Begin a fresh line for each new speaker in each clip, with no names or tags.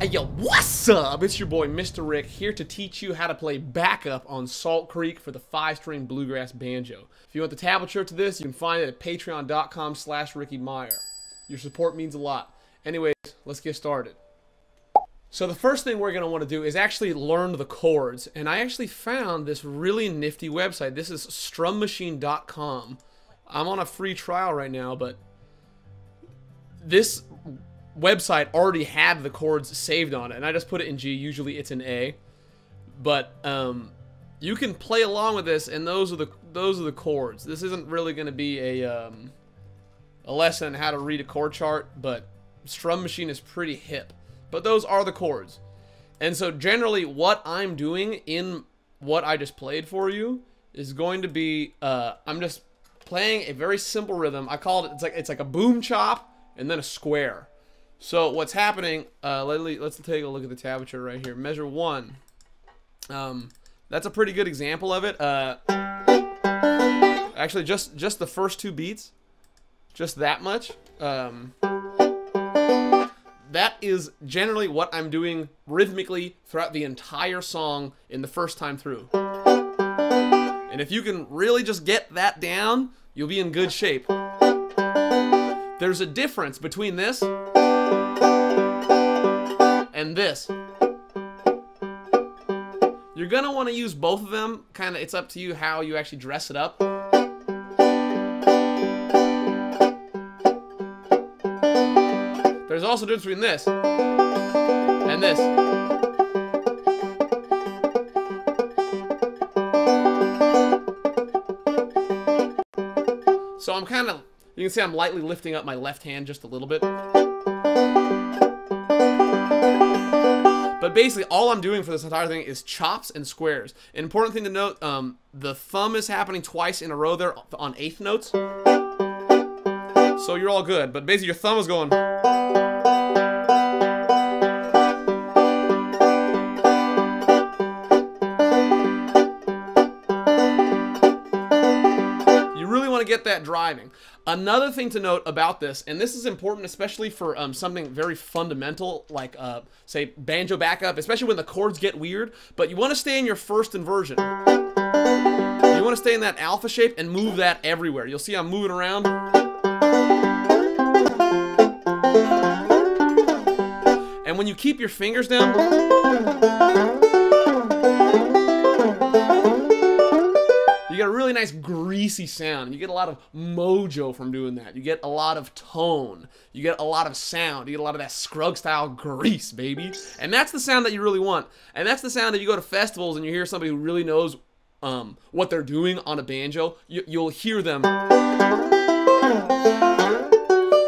Hey yo, what's up? It's your boy Mr. Rick here to teach you how to play backup on Salt Creek for the 5-string Bluegrass Banjo. If you want the tablature to this, you can find it at patreon.com/RickyMier. Your support means a lot. Anyways, let's get started. So the first thing we're going to want to do is actually learn the chords. And I actually found this really nifty website. This is strummachine.com. I'm on a free trial right now, but this website already had the chords saved on it, and I just put it in G. Usually it's in A, but you can play along with this, and those are the chords. This isn't really going to be a lesson on how to read a chord chart, but Strum Machine is pretty hip. But those are the chords, and so generally what I'm doing in what I just played for you is going to be I'm just playing a very simple rhythm. I call it it's like a boom chop and then a square. So what's happening, let's take a look at the tablature right here. Measure 1. That's a pretty good example of it. Actually, just the first 2 beats. Just that much. That is generally what I'm doing rhythmically throughout the entire song in the first time through. And if you can really just get that down, you'll be in good shape. There's a difference between this and this. You're gonna want to use both of them. Kind of, it's up to you how you actually dress it up. There's also a difference between this and this. So I'm kind of, you can see I'm lightly lifting up my left hand just a little bit. But basically, all I'm doing for this entire thing is chops and squares. An important thing to note, the thumb is happening twice in a row there on 8th notes. So you're all good. But basically, your thumb is going. You really want to get that driving. Another thing to note about this, and this is important especially for something very fundamental like, say, banjo backup, especially when the chords get weird, but you want to stay in your first inversion. You want to stay in that alpha shape and move that everywhere. You'll see I'm moving around. And when you keep your fingers down, you get a really nice greasy sound. You get a lot of mojo from doing that. You get a lot of tone. You get a lot of sound. You get a lot of that Scruggs style grease, baby. And that's the sound that you really want. And that's the sound that you go to festivals and you hear somebody who really knows what they're doing on a banjo. You'll hear them.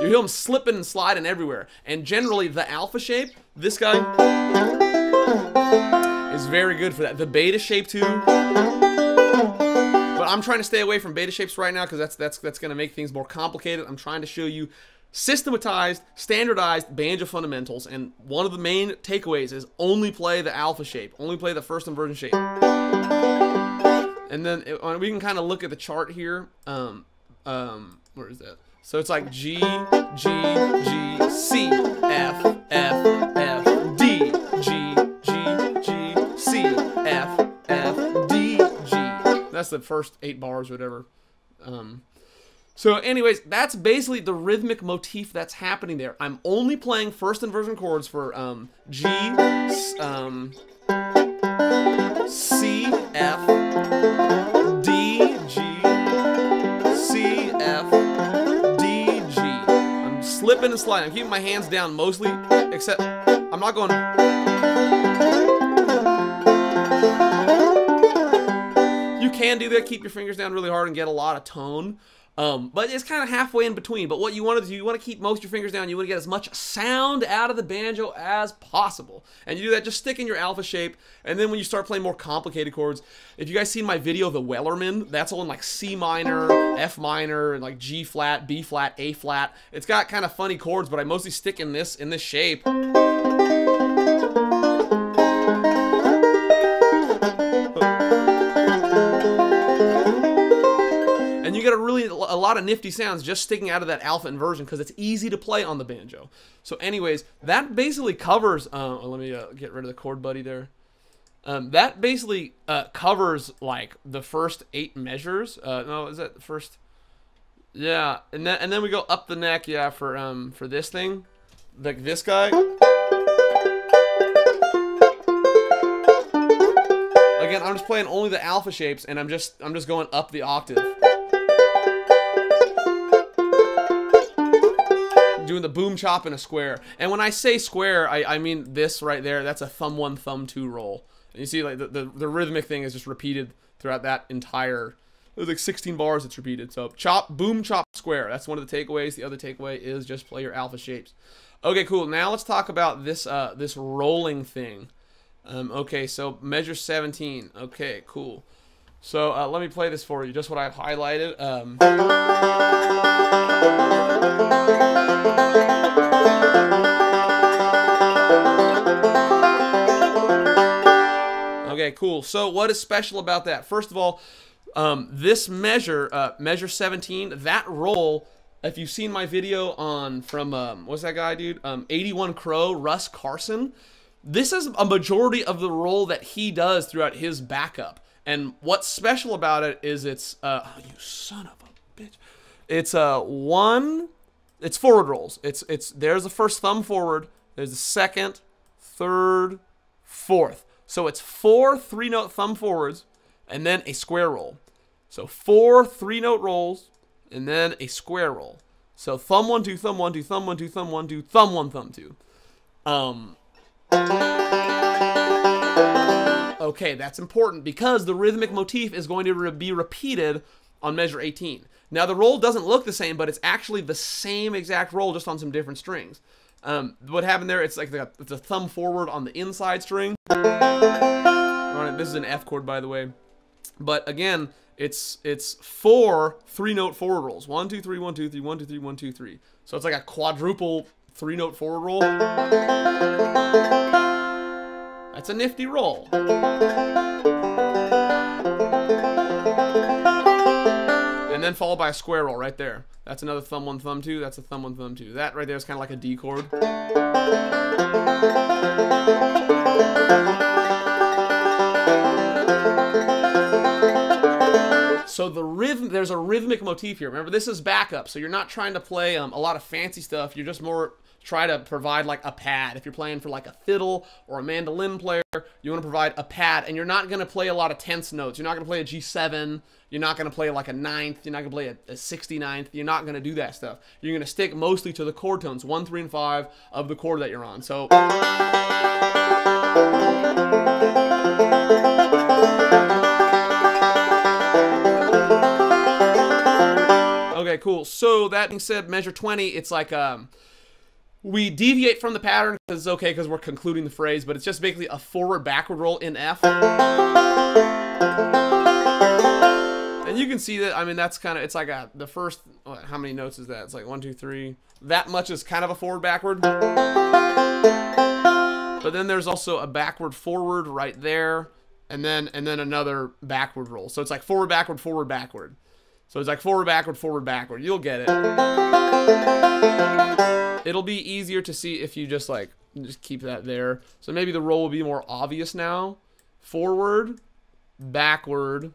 You hear them slipping and sliding everywhere. And generally, the alpha shape, this guy, is very good for that. The beta shape, too. But I'm trying to stay away from beta shapes right now because that's going to make things more complicated. I'm trying to show you systematized, standardized banjo fundamentals, and one of the main takeaways is only play the alpha shape, only play the first inversion shape. And then we can kind of look at the chart here. Where is that? So it's like G, G, G, C, F, F, F, D, G, G, G, C, F, F, D, G. That's the first 8 bars or whatever. So anyways, that's basically the rhythmic motif that's happening there. I'm only playing first inversion chords for G, C, F, D, G, C, F, D, G. I'm slipping and sliding. I'm keeping my hands down mostly, except I'm not going. You can do that, keep your fingers down really hard and get a lot of tone. But it's kind of halfway in between. But what you want to do, you want to keep most of your fingers down. You want to get as much sound out of the banjo as possible. And you do that, just stick in your alpha shape. And then when you start playing more complicated chords, if you guys seen my video, The Wellerman, that's all in like C minor, F minor, and like G flat, B flat, A flat. It's got kind of funny chords, but I mostly stick in this shape. And you got to really really a lot of nifty sounds just sticking out of that alpha inversion because it's easy to play on the banjo. So anyways, that basically covers, let me get rid of the chord buddy there. That basically covers like the first 8 measures. No, is that the first? Yeah, and then we go up the neck, yeah, for this thing, like this guy. Again, I'm just playing only the alpha shapes, and I'm just going up the octave. Doing the boom chop in a square. And when I say square, I mean this right there. That's a thumb 1, thumb 2 roll. And you see, like the rhythmic thing is just repeated throughout that entire. There's like 16 bars it's repeated. So chop, boom, chop, square. That's one of the takeaways. The other takeaway is just play your alpha shapes. Okay, cool. Now let's talk about this this rolling thing. Okay, so measure 17. Okay, cool. So let me play this for you. Just what I've highlighted. Okay, cool. So what is special about that? First of all, this measure, measure 17, that roll, if you've seen my video on from, what's that guy, dude? 81 Crow, Russ Carson. This is a majority of the roll that he does throughout his backup. And what's special about it is it's, oh, you son of a bitch. It's it's forward rolls. There's the first thumb forward, there's the second, third, fourth. So it's 4 3-note thumb forwards and then a square roll. So 4 3-note rolls and then a square roll. So thumb 1 2 thumb 1 2 thumb 1 2 thumb 1 2 thumb 1 thumb 2. Okay, that's important because the rhythmic motif is going to be repeated on measure 18. Now the roll doesn't look the same, but it's actually the same exact roll just on some different strings. What happened there, it's like it's a thumb forward on the inside string. This is an F chord, by the way. But again, it's 4 3-note forward rolls. 1 2 3 1 2 3 1 2 3 1 2 3. So it's like a quadruple 3-note forward roll. That's a nifty roll. And then followed by a square roll right there. That's another thumb 1 thumb 2. That's a thumb 1 thumb 2. That right there is kind of like a D chord. So the rhythm, there's a rhythmic motif here. Remember, this is backup, so you're not trying to play a lot of fancy stuff. You're just more try to provide like a pad. If you're playing for like a fiddle or a mandolin player, you want to provide a pad, and you're not going to play a lot of tense notes. You're not going to play a G7. You're not going to play like a 9th. You're not going to play a 69th. You're not going to do that stuff. You're going to stick mostly to the chord tones, 1, 3, and 5 of the chord that you're on. So. Okay, cool. So that being said, measure 20, it's like we deviate from the pattern because it's okay because we're concluding the phrase, but it's just basically a forward-backward roll in F. And you can see that, I mean, that's kind of, it's like the first, how many notes is that? It's like 1, 2, 3. That much is kind of a forward-backward. But then there's also a backward-forward right there, and then another backward roll. So it's like forward-backward, forward-backward. So it's like forward, backward, forward, backward. You'll get it. It'll be easier to see if you just keep that there. So maybe the roll will be more obvious now. Forward, backward,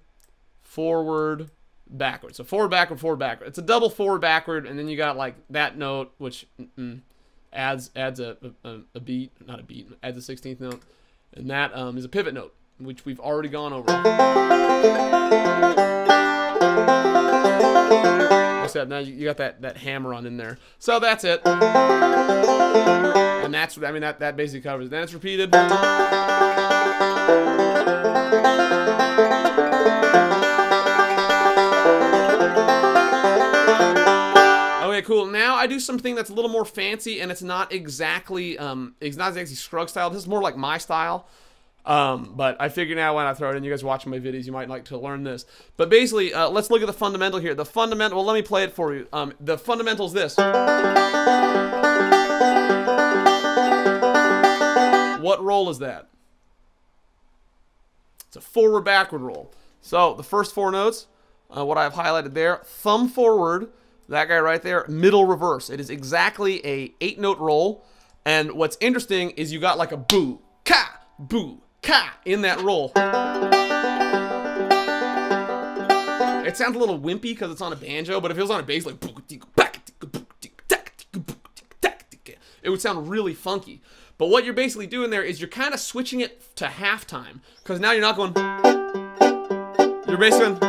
forward, backward. So forward, backward, forward, backward. It's a double forward, backward, and then you got like that note, which adds a beat, not a beat, adds a 16th note, and that is a pivot note, which we've already gone over. Except now you got that hammer on in there. So that's it. And that's, I mean, that basically covers it. Then it's repeated. Okay, cool. Now I do something that's a little more fancy, and it's not exactly Scruggs style. This is more like my style. But I figured now when I throw it in, you guys watching my videos, you might like to learn this. But basically, let's look at the fundamental here. The fundamental, well, let me play it for you. The fundamental is this. What roll is that? It's a forward-backward roll. So the first 4 notes, what I've highlighted there. Thumb forward, that guy right there, middle reverse. It is exactly a 8-note roll. And what's interesting is you got like a boo, ka, in that roll. It sounds a little wimpy because it's on a banjo, but if it was on a bass, like, it would sound really funky. But what you're basically doing there is you're kind of switching it to halftime, because now you're not going, you're basically going,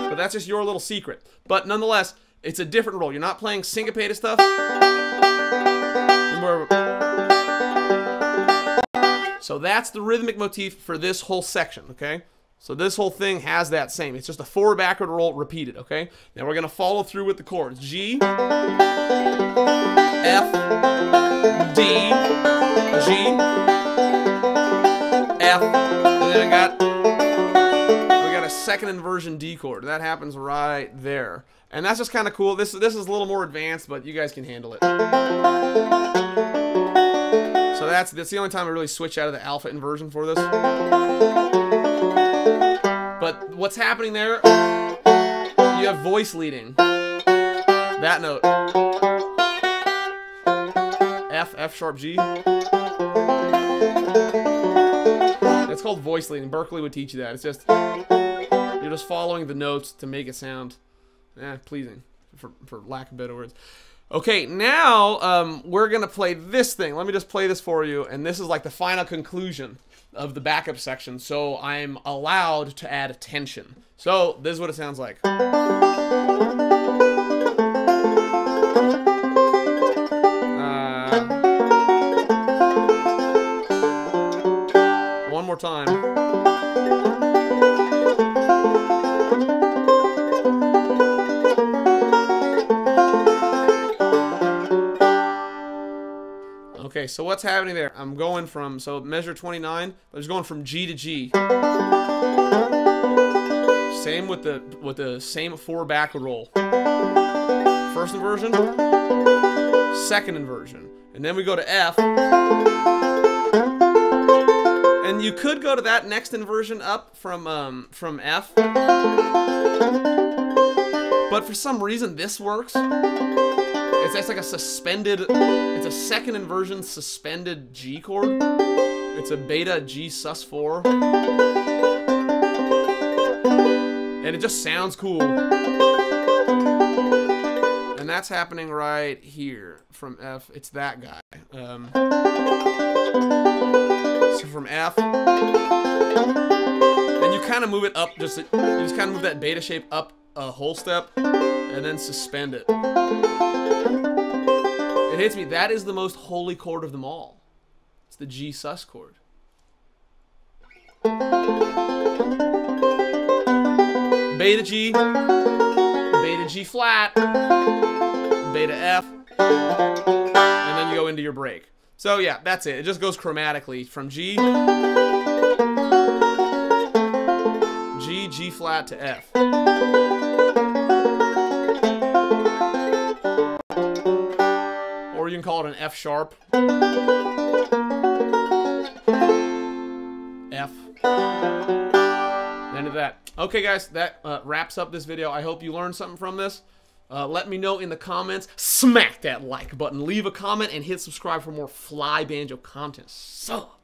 but that's just your little secret. But nonetheless, it's a different roll. You're not playing syncopated stuff. So that's the rhythmic motif for this whole section, okay? So this whole thing has that same. It's just a forward backward roll repeated, okay? Now we're going to follow through with the chords. G, F, D, G, F, and then we got a second inversion D chord. That happens right there. And that's just kind of cool. This is a little more advanced, but you guys can handle it. So that's the only time I really switch out of the alpha inversion for this. But what's happening there, you have voice leading. That note. F sharp G. It's called voice leading. Berkeley would teach you that. It's just, you're just following the notes to make it sound pleasing, for lack of better words. Okay, now we're going to play this thing. Let me just play this for you, and this is like the final conclusion of the backup section, so I'm allowed to add tension. So this is what it sounds like. One more time. Okay, so what's happening there? I'm going from, so measure 29, I was going from G to G. Same with the same forward backward roll. First inversion, second inversion, and then we go to F. And you could go to that next inversion up from F. But for some reason this works. It's like a suspended, it's a second inversion suspended G chord. It's a beta G sus4. And it just sounds cool. And that's happening right here from F. It's that guy. So from F, and you kind of move it up, you just kind of move that beta shape up a whole step, and then suspend it. It hits me. That is the most holy chord of them all. It's the G sus chord. Beta G, beta G flat, beta F, and then you go into your break. So yeah, that's it. It just goes chromatically from G, G flat to F. Or you can call it an F sharp. F. End of that. Okay, guys, that wraps up this video. I hope you learned something from this. Let me know in the comments. Smack that like button. Leave a comment and hit subscribe for more fly banjo content. Sup?